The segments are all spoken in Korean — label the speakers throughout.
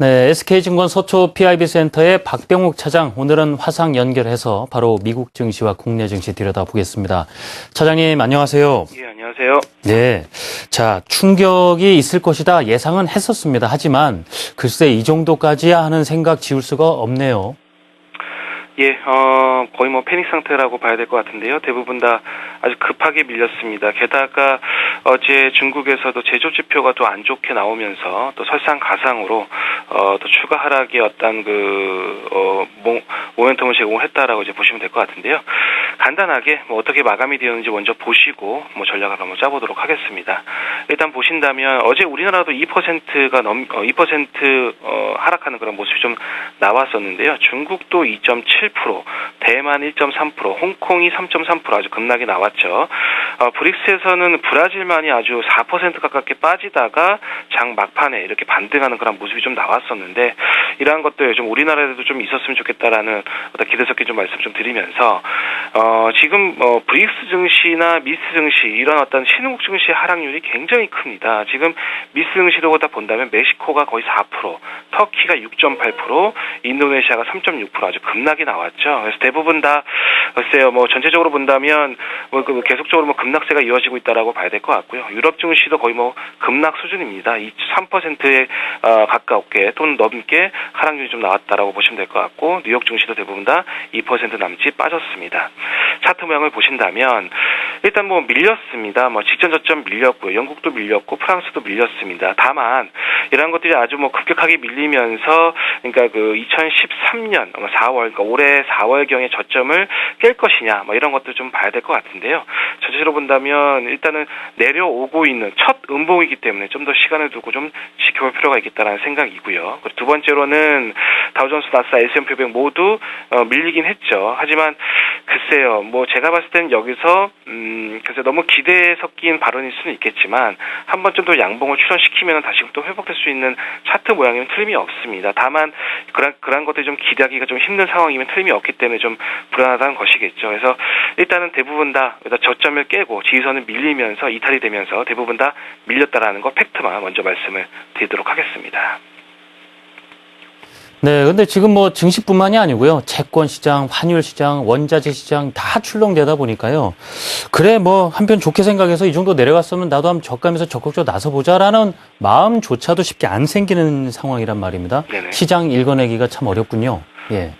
Speaker 1: 네, SK증권 서초 PIB센터의 박병욱 차장, 오늘은 화상 연결해서 바로 미국 증시와 국내 증시 들여다보겠습니다. 차장님, 안녕하세요.
Speaker 2: 예, 안녕하세요.
Speaker 1: 네, 자, 충격이 있을 것이다 예상은 했었습니다. 하지만 글쎄 이 정도까지야 하는 생각 지울 수가 없네요.
Speaker 2: 예, 거의 뭐 패닉 상태라고 봐야 될 것 같은데요. 대부분 다 아주 급하게 밀렸습니다. 게다가 어제 중국에서도 제조 지표가 또 안 좋게 나오면서 또 설상가상으로 또 추가 하락의 어떤 모멘텀을 제공했다라고 이제 보시면 될 것 같은데요. 간단하게 뭐 어떻게 마감이 되었는지 먼저 보시고 뭐 전략을 한번 짜보도록 하겠습니다. 일단 보신다면 어제 우리나라도 2% 하락하는 그런 모습이 좀 나왔었는데요. 중국도 2.7%, 대만 1.3%, 홍콩이 3.3% 아주 급락이 나왔죠. 브릭스에서는 브라질만이 아주 4% 가깝게 빠지다가 장 막판에 이렇게 반등하는 그런 모습이 좀 나왔었는데 이러한 것들 좀 우리나라에도 좀 있었으면 좋겠다라는 어떤 기대 섞인 좀 말씀 좀 드리면서 지금 브릭스 증시나 미스 증시 이런 어떤 신흥국 증시의 하락률이 굉장히 큽니다. 지금 미스 증시로 다 본다면 멕시코가 거의 4%, 터키가 6.8%, 인도네시아가 3.6% 아주 급락이 나왔죠. 그래서 대부분 다 글쎄요, 뭐 전체적으로 본다면 계속적으로 급락세가 이어지고 있다라고 봐야 될 것 같고요. 유럽 증시도 거의 급락 수준입니다. 3%에 가깝게 또는 넘게 하락률이 좀 나왔다라고 보시면 될 것 같고 뉴욕 증시도 대부분 다 2% 남짓 빠졌습니다. 차트 모양을 보신다면 일단 밀렸습니다. 직전 저점 밀렸고요. 영국도 밀렸고 프랑스도 밀렸습니다. 다만 이러한 것들이 아주 급격하게 밀리면서 그러니까 2013년 4월 그러니까 올해 4월경의 저점을 깰 것이냐 이런 것들 좀 봐야 될 것 같은데요. 전체적으로 본다면 일단은 내려오고 있는 첫 음봉이기 때문에 좀 더 시간을 두고 좀 지켜볼 필요가 있겠다라는 생각이고요. 그리고 두 번째로는 다우존스, 나스닥, S&P 500 모두 밀리긴 했죠. 하지만 글쎄요, 제가 봤을 때는 여기서 글쎄 너무 기대에 섞인 발언일 수는 있겠지만 한 번쯤 더 양봉을 출현시키면 다시 또 회복될 수 있는 차트 모양이면 틀림이 없습니다. 다만 그런 것들이 좀 기대하기가 좀 힘든 상황이면 틀림이 없기 때문에 좀 불안하다는 것이겠죠. 그래서 일단은 대부분 다 저점을 깨고 지지선을 밀리면서 이탈이 되면서 대부분 다 밀렸다라는 거 팩트만 먼저 말씀을 드리도록 하겠습니다.
Speaker 1: 네, 근데 지금 증시뿐만이 아니고요. 채권 시장, 환율 시장, 원자재 시장 다 출렁대다 보니까요. 그래, 한편 좋게 생각해서 이 정도 내려갔으면 나도 한번 저가면서 적극적으로 나서보자라는 마음조차도 쉽게 안 생기는 상황이란 말입니다.
Speaker 2: 네네.
Speaker 1: 시장 읽어내기가 참 어렵군요. 예.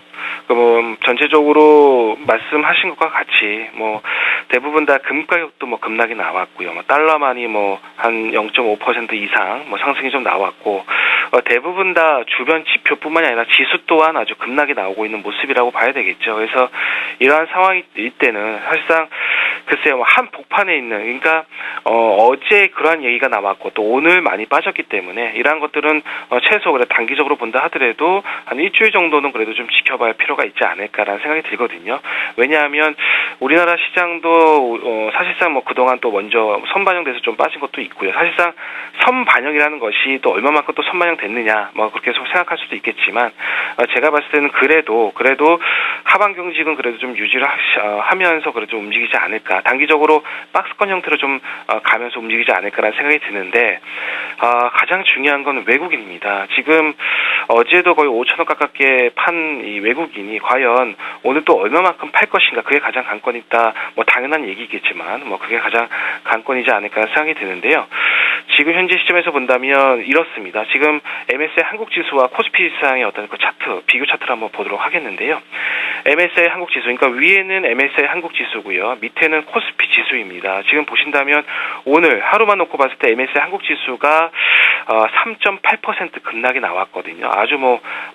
Speaker 2: 전체적으로 말씀하신 것과 같이 대부분 다 금 가격도 급락이 나왔고요. 달러만이 한 0.5% 이상 상승이 좀 나왔고 대부분 다 주변 지표뿐만이 아니라 지수 또한 아주 급락이 나오고 있는 모습이라고 봐야 되겠죠. 그래서 이러한 상황일 때는 사실상 글쎄요, 한 복판에 있는 그러니까 어제 그러한 얘기가 나왔고 또 오늘 많이 빠졌기 때문에 이러한 것들은 최소 그래 단기적으로 본다 하더라도 한 일주일 정도는 그래도 좀 지켜봐야 할 필요가 있지 않을까라는 생각이 들거든요. 왜냐하면 우리나라 시장도 사실상 그동안 또 먼저 선반영돼서 좀 빠진 것도 있고요. 사실상 선반영이라는 것이 또 얼마만큼 또 선반영 됐느냐 그렇게 생각할 수도 있겠지만 제가 봤을 때는 그래도 하반 경직은 그래도 좀 유지를 하면서 그래도 움직이지 않을까. 단기적으로 박스권 형태로 좀 가면서 움직이지 않을까라는 생각이 드는데 가장 중요한 건 외국인입니다. 지금 어제도 거의 5,000원 가깝게 판 이 외국인이 과연 오늘 또 얼마만큼 팔 것인가 그게 가장 관건이 있다. 당연한 얘기겠지만 그게 가장 관건이지 않을까 생각이 드는데요. 지금 현재 시점에서 본다면 이렇습니다. 지금 MSCI 한국 지수와 코스피 지수의 어떤 차트 비교 차트를 한번 보도록 하겠는데요. MSCI 한국 지수 그러니까 위에는 MSCI 한국 지수고요. 밑에는 코스피 지수입니다. 지금 보신다면 오늘 하루만 놓고 봤을 때 MSCI 한국 지수가 3.8% 급락이 나왔거든요. 아주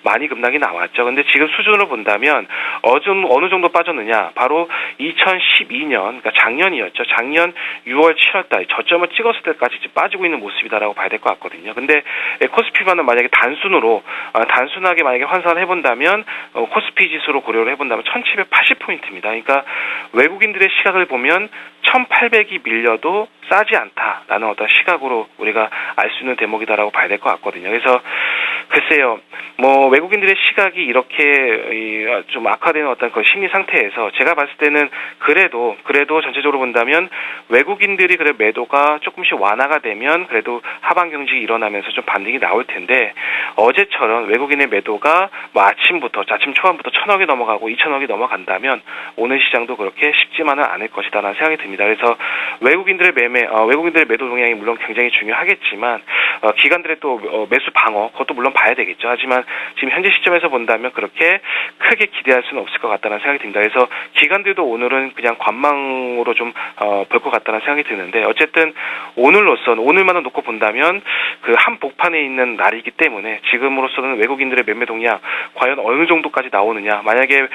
Speaker 2: 많이 급락이 나왔죠. 근데 지금 수준으로 본다면 어느 정도 빠졌느냐? 바로 2012년, 그러니까 작년이었죠. 작년 6월, 7월 달 저점을 찍었을 때까지 빠지고 있는 모습이다라고 봐야 될 것 같거든요. 근데 코스피만은 만약에 단순하게 만약에 환산을 해본다면 코스피 지수로 고려를 해본다면 1780포인트입니다. 그러니까 외국인들의 시각을 보면 1800이 밀려도 싸지 않다라는 어떤 시각으로 우리가 알 수 있는 대목이다라고 봐야 될 것 같거든요. 그래서 글쎄요, 뭐 외국인들의 시각이 이렇게 좀 악화되는 어떤 그 심리 상태에서 제가 봤을 때는 그래도 전체적으로 본다면 외국인들이 그래 매도가 조금씩 완화가 되면 그래도 하방 경직이 일어나면서 좀 반등이 나올 텐데 어제처럼 외국인의 매도가 뭐 아침 초반부터 1,000억이 넘어가고 2,000억이 넘어간다면 오늘 시장도 그렇게 쉽지만은 않을 것이다라는 생각이 듭니다. 그래서 외국인들의 매도 동향이 물론 굉장히 중요하겠지만 기관들의 또 매수 방어 그것도 물론 봐야 되겠죠. 하지만 지금 현재 시점에서 본다면 그렇게 크게 기대할 수는 없을 것 같다는 생각이 듭니다. 그래서 기관들도 오늘은 그냥 관망으로 좀 볼 것 같다는 생각이 드는데 어쨌든 오늘만을 놓고 본다면 그 한복판에 있는 날이기 때문에 지금으로서는 외국인들의 매매 동향 과연 어느 정도까지 나오느냐. 만약에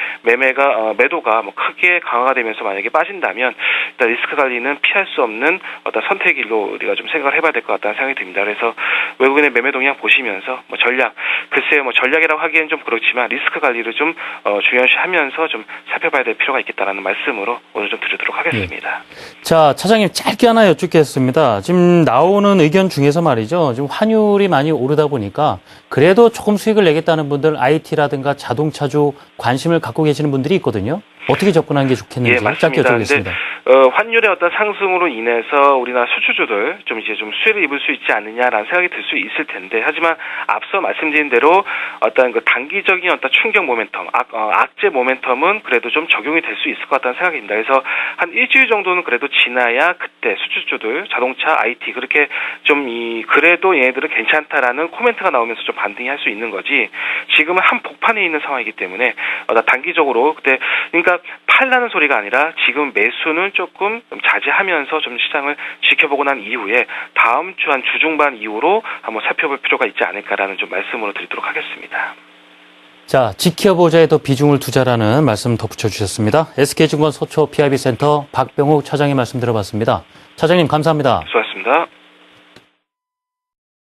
Speaker 2: 매도가 뭐 크게 강화가 되면서 만약에 빠진다면 일단 리스크 관리는 피할 수 없는 어떤 선택일로 우리가 좀 생각을 해봐야 될 것 같다는 생각이 듭니다. 그래서 외국인의 매매 동향 보시면서 뭐 글쎄요, 뭐 전략이라고 하기엔 좀 그렇지만 리스크 관리를 좀 중요시하면서 좀 살펴봐야 될 필요가 있겠다라는 말씀으로 오늘 좀 드리도록 하겠습니다.
Speaker 1: 자, 차장님 짧게 하나 여쭙겠습니다. 지금 나오는 의견 중에서 말이죠. 지금 환율이 많이 오르다 보니까 그래도 조금 수익을 내겠다는 분들 IT라든가 자동차주 관심을 갖고 계시는 분들이 있거든요. 어떻게 접근하는 게 좋겠는지 짧게 여쭤보겠습니다.
Speaker 2: 환율의 어떤 상승으로 인해서 우리나라 수출주들 좀 수혜를 입을 수 있지 않느냐라는 생각이 들 수 있을 텐데 하지만 앞서 말씀드린 대로 어떤 그 단기적인 어떤 충격 모멘텀, 악재 모멘텀은 그래도 좀 적용이 될 수 있을 것 같다는 생각입니다. 그래서 한 일주일 정도는 그래도 지나야 그때 수출주들, 자동차, IT 그렇게 그래도 얘네들은 괜찮다라는 코멘트가 나오면서 좀 반등이 할 수 있는 거지 지금은 한 복판에 있는 상황이기 때문에 단기적으로 그러니까 팔라는 소리가 아니라 지금 매수는 조금 자제하면서 좀 시장을 지켜보고 난 이후에 다음 주 한 주중반 이후로 한번 살펴볼 필요가 있지 않을까라는 좀 말씀으로 드리도록 하겠습니다.
Speaker 1: 자, 지켜보자에 더 비중을 두자라는 말씀 덧붙여 주셨습니다. SK증권 서초 PIB센터 박병욱 차장의 말씀 들어봤습니다. 차장님 감사합니다.
Speaker 2: 수고하셨습니다.